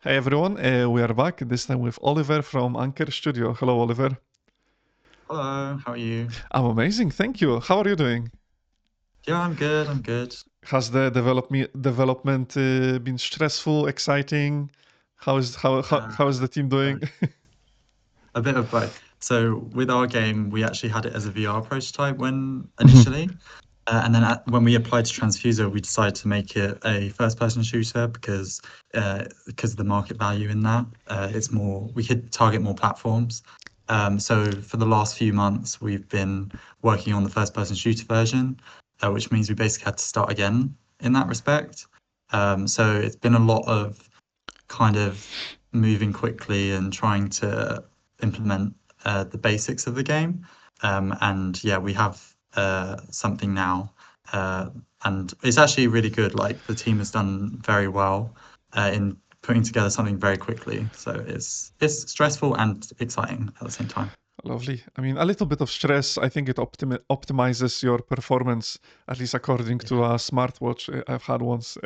Hey everyone, we are back this time with Oliver from Anker Studio. Hello, Oliver. Hello, how are you? I'm amazing, thank you. How are you doing? Yeah, I'm good. I'm good. Has the development been stressful, exciting? How is Uh, the team doing? both. A bit of both. So with our game, we actually had it as a VR prototype when Mhm. initially, and then when we applied to Tranzfuser, we decided to make it a first-person shooter because of the market value in that. It's more we could target more platforms. So for the last few months, we've been working on the first-person shooter version, which means we basically had to start again in that respect. So it's been a lot of kind of moving quickly and trying to implement the basics of the game. And yeah, we have something now, uh, and it's actually really good. Like the team has done very well in putting together something very quickly. So it's stressful and exciting at the same time. Lovely. I mean, a little bit of stress, I think it optimizes your performance, at least according to Yeah, a smartwatch I've had once.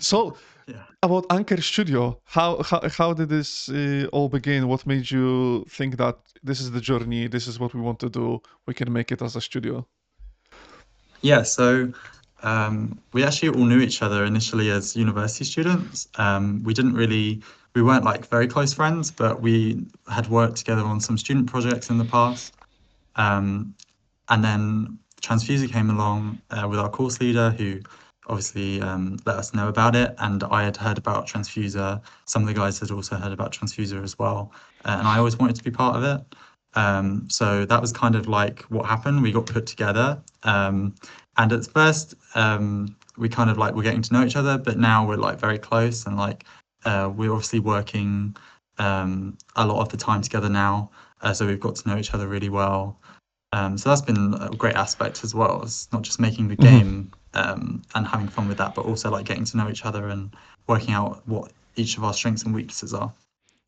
So, yeah. about Anker Studio, how did this all begin? What made you think that this is the journey, this is what we want to do, we can make it as a studio? Yeah, so we actually all knew each other initially as university students. We weren't like very close friends, but we had worked together on some student projects in the past. Um, and then Transfuser came along with our course leader, who obviously let us know about it. And I had heard about Transfuser. Some of the guys had also heard about Transfuser as well. And I always wanted to be part of it. So that was kind of like what happened. We got put together. And at first, we kind of like were getting to know each other, but now we're like very close and like we're obviously working a lot of the time together now. So we've got to know each other really well. So that's been a great aspect as well. It's not just making the Mhm. game and having fun with that, but also like getting to know each other and working out what each of our strengths and weaknesses are.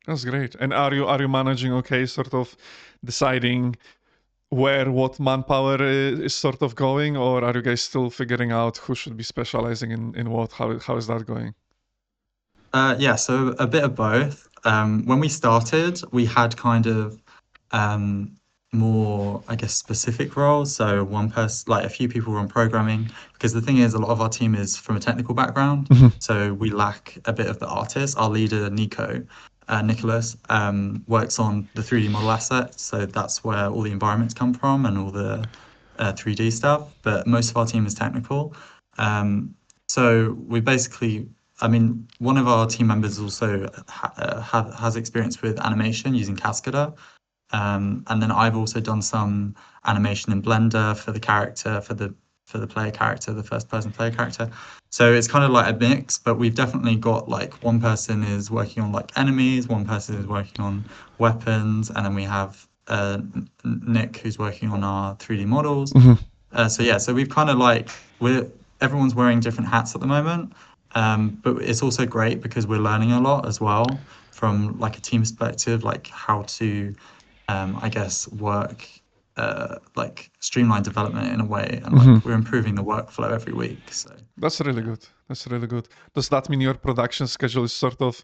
That's great. And are you managing okay, sort of deciding where what manpower is sort of going, or are you guys still figuring out who should be specializing in what? How is that going? Yeah, so a bit of both. When we started, we had kind of um, more, I guess, specific roles. So one person, like a few people were on programming, because the thing is, a lot of our team is from a technical background, Mhm. so we lack a bit of the artist. Our leader, Nicholas, works on the 3D model assets, so that's where all the environments come from and all the 3D stuff. But most of our team is technical. Um, so we basically I mean, one of our team members also has experience with animation using Cascada, and then I've also done some animation in Blender for the character, for the player character, the first person player character. So it's kind of like a mix, but we've definitely got like one person is working on like enemies, one person is working on weapons, and then we have Nick who's working on our 3D models. Mhm. So yeah, so we've kind of like we're everyone's wearing different hats at the moment, but it's also great because we're learning a lot as well from like a team perspective, like how to, I guess, work like streamline development in a way, and Mhm. like we're improving the workflow every week. So That's really yeah. good. That's really good. Does that mean your production schedule is sort of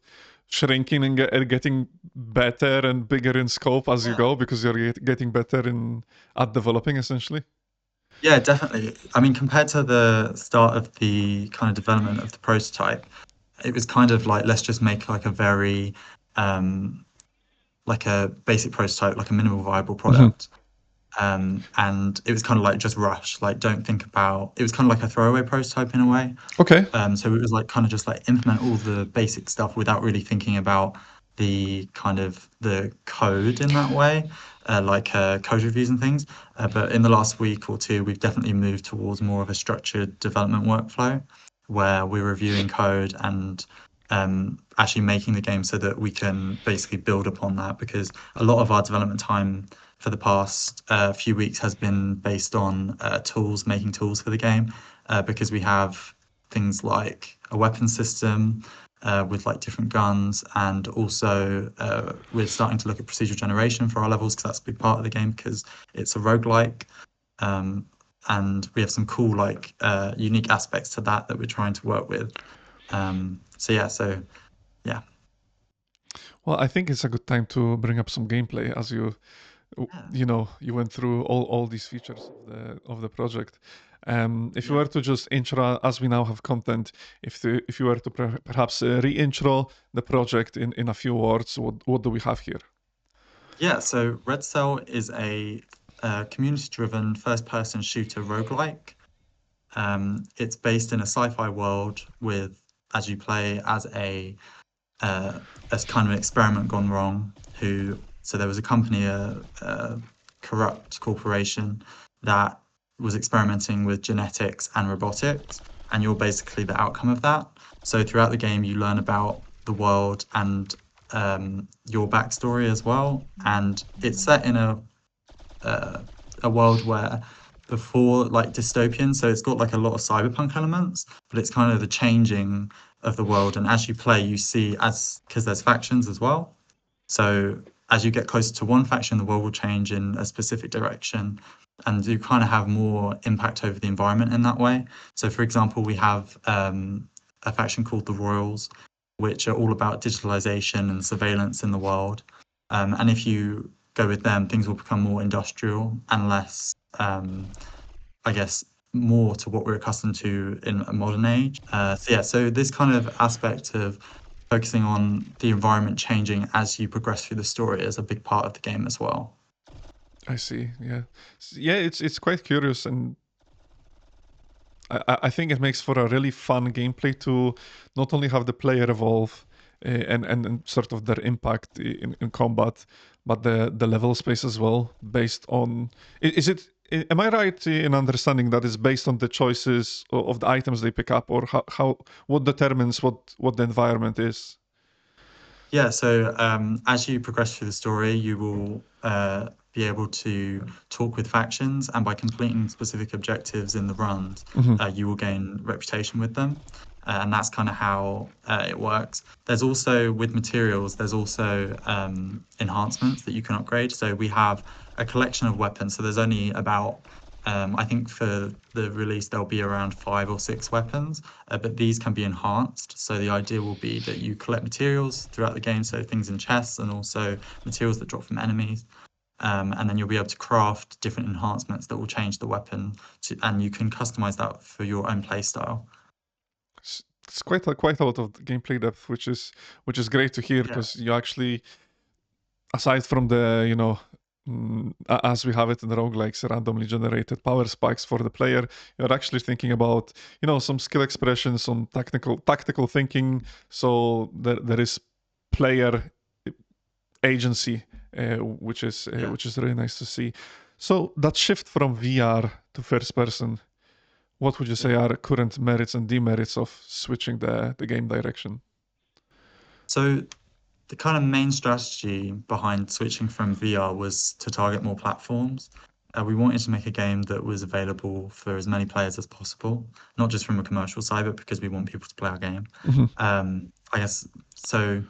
shrinking and getting better and bigger in scope as you Yeah. go because you're getting better in at developing essentially? Yeah, definitely. I mean, compared to the start of the kind of development of the prototype, it was kind of like let's just make like a very um, like a basic prototype, like a minimal viable Mhm. product. And it was kind of like just rush, like don't think about. It was kind of like a throwaway prototype in a way. Okay. So it was like kind of just like implement all the basic stuff without really thinking about the kind of the code in that way, code reviews and things. But in the last week or two, we've definitely moved towards more of a structured development workflow where we're reviewing code and actually making the game so that we can basically build upon that because a lot of our development time for the past few weeks has been based on making tools for the game, because we have things like a weapon system with like different guns, and also we're starting to look at procedural generation for our levels because that's a big part of the game because it's a roguelike. Um, and we have some cool like unique aspects to that we're trying to work with. So yeah, so Yeah. Well, I think it's a good time to bring up some gameplay as Yeah. you went through all these features of the project. If you Yeah. were to just intro, as we now have content, if you were to perhaps re-intro the project in a few words, what do we have here? Yeah, so Red Cell is a community-driven first-person shooter roguelike. It's based in a sci-fi world with, as you play as uh, as kind of an experiment gone wrong. So there was a company, a corrupt corporation that was experimenting with genetics and robotics, and you're basically the outcome of that. So throughout the game, you learn about the world and your backstory as well. And it's set in uh, a world where before like dystopian, so it's got like a lot of cyberpunk elements, but it's kind of the changing of the world. And as you play, you see as because there's factions as well. So as you get closer to one faction, the world will change in a specific direction, and you kind of have more impact over the environment in that way. So, for example, we have a faction called the Royals, which are all about digitalization and surveillance in the world. And if you go with them, things will become more industrial and less, I guess, more to what we're accustomed to in a modern age. So this kind of aspect of focusing on the environment changing as you progress through the story is a big part of the game as well. I see. Yeah, yeah. It's quite curious, and I think it makes for a really fun gameplay to not only have the player evolve and sort of their impact in combat, but the level space as well, based on is it. Am I right in understanding that it's based on the choices of the items they pick up, or how what determines what the environment is? Yeah, so as you progress through the story, you will be able to talk with factions, and by completing specific objectives in the runs, Hmm. you will gain reputation with them. And that's kind of how it works. There's also, with materials, there's also enhancements that you can upgrade. So we have a collection of weapons. So there's only about, I think for the release, there'll be around 5 or 6 weapons, but these can be enhanced. So the idea will be that you collect materials throughout the game, so things in chests and also materials that drop from enemies. And then you'll be able to craft different enhancements that will change the weapon, and you can customize that for your own play style. It's quite a lot of gameplay depth, which is great to hear Yeah. because you actually, aside from the as we have it in the roguelikes, randomly generated power spikes for the player, you're actually thinking about some skill expression, some tactical thinking. So there is player agency, Yeah. which is really nice to see. So that shift from VR to first person, what would you say Yeah. are current merits and demerits of switching the game direction? So the kind of main strategy behind switching from VR was to target more platforms. We wanted to make a game that was available for as many players as possible, not just from a commercial side, but because we want people to play our game. Mhm. I guess so.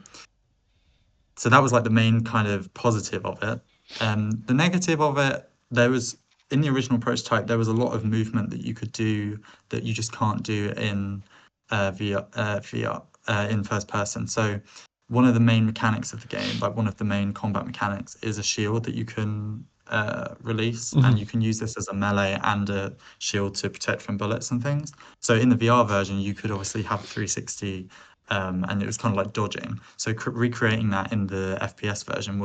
So that was like the main kind of positive of it. The negative of it, there was in the original prototype, there was a lot of movement that you could do that you just can't do in VR in first person. So one of the main mechanics of the game, like one of the main combat mechanics, is a shield that you can release, Mhm. and you can use this as a melee and a shield to protect from bullets and things. So in the VR version, you could obviously have a 360 and it was kind of like dodging. So recreating that in the FPS version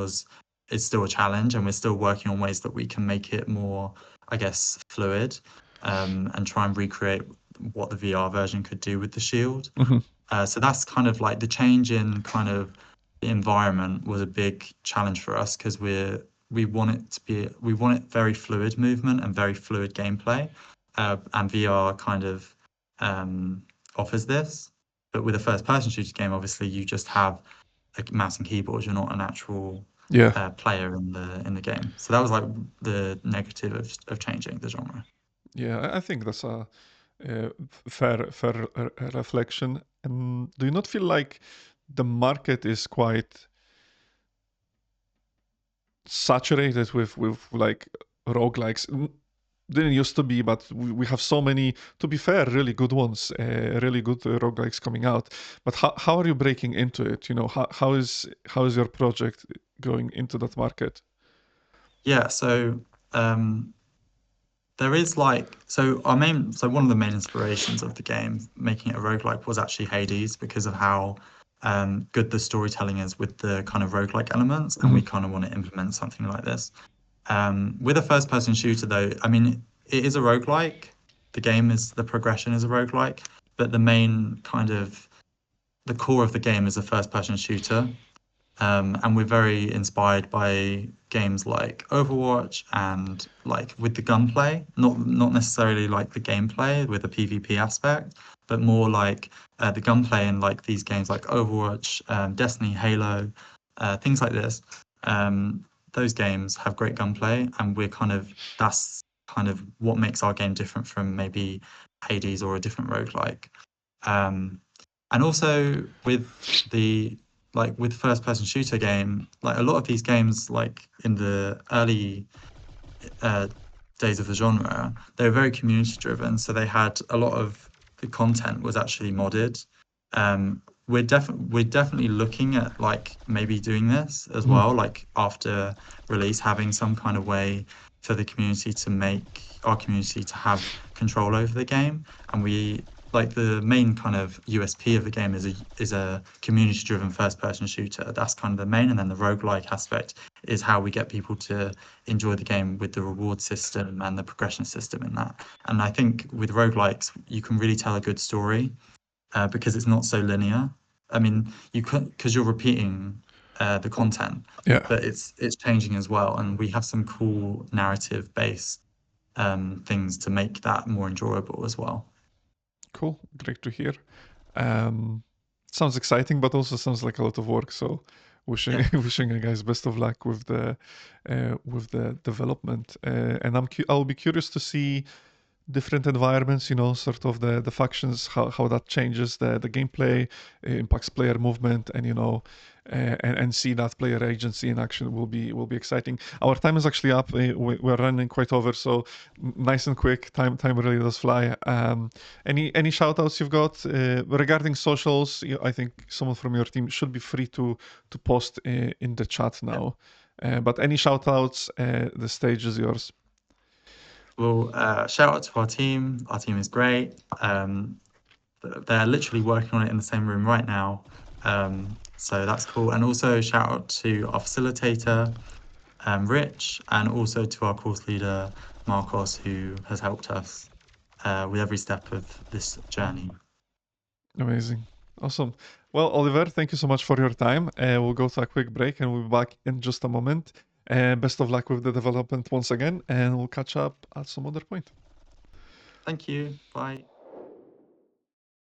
is still a challenge, and we're still working on ways that we can make it more, I guess, fluid, and try and recreate what the VR version could do with the shield. Mhm. So that's kind of like the change in kind of the environment was a big challenge for us because we want it very fluid movement and very fluid gameplay, and VR kind of um, offers this. But with a first-person shooter game, obviously you just have a mouse and keyboard. You're not an actual Yeah. player in the game. So that was like the negative of changing the genre. Yeah, I think that's a fair reflection. And do you not feel like the market is quite saturated with like roguelikes? didn't used to be, but we have so many, to be fair, really good ones, really good roguelikes coming out. But how are you breaking into it? You know, how is your project going into that market? Yeah, so um, there is one of the main inspirations of the game, making it a roguelike, was actually Hades because of how good the storytelling is with the kind of roguelike elements, and we kind of want to implement something like this. With a first-person shooter, though, I mean, it is a roguelike. The progression is a roguelike, but the core of the game is a first-person shooter. And we're very inspired by games like Overwatch and like with the gunplay, not necessarily like the gameplay with the PvP aspect, but more like the gunplay in like these games like Overwatch, Destiny, Halo, things like this. Those games have great gunplay, and that's kind of what makes our game different from maybe Hades or a different roguelike. And also with first person shooter game, like a lot of these games, like in the early uh, days of the genre, they were very community driven. So they had a lot of the content was actually modded. We're definitely looking at like maybe doing this as well, like after release, having some kind of way for the community to make our community to have control over the game. And we like the main kind of USP of the game is a community driven first person shooter. That's kind of the main, and then the roguelike aspect is how we get people to enjoy the game with the reward system and the progression system in that. And I think with roguelikes, you can really tell a good story because it's not so linear. I mean, you could because you're repeating the content, Yeah. but it's changing as well. And we have some cool narrative based things to make that more enjoyable as well. Cool. Great to hear. Um, sounds exciting, but also sounds like a lot of work. So, wishing Yeah. wishing you guys best of luck with the development. And I'll be curious to see different environments. You know, sort of the factions, how that changes the gameplay, impacts player movement, and and see that player agency in action will be exciting. Our time is actually up. We're running quite over, so nice and quick. Time really does fly. Any shout outs you've got regarding socials? I think someone from your team should be free to post in the chat now. But any shout outs, the stage is yours. Well, shout out to our team. Our team is great. They're literally working on it in the same room right now. So that's cool. And also shout out to our facilitator, Rich, and also to our course leader, Marcos, who has helped us with every step of this journey. Amazing. Awesome. Well, Oliver, thank you so much for your time. We'll go to a quick break and we'll be back in just a moment. Best of luck with the development once again, and we'll catch up at some other point. Thank you. Bye.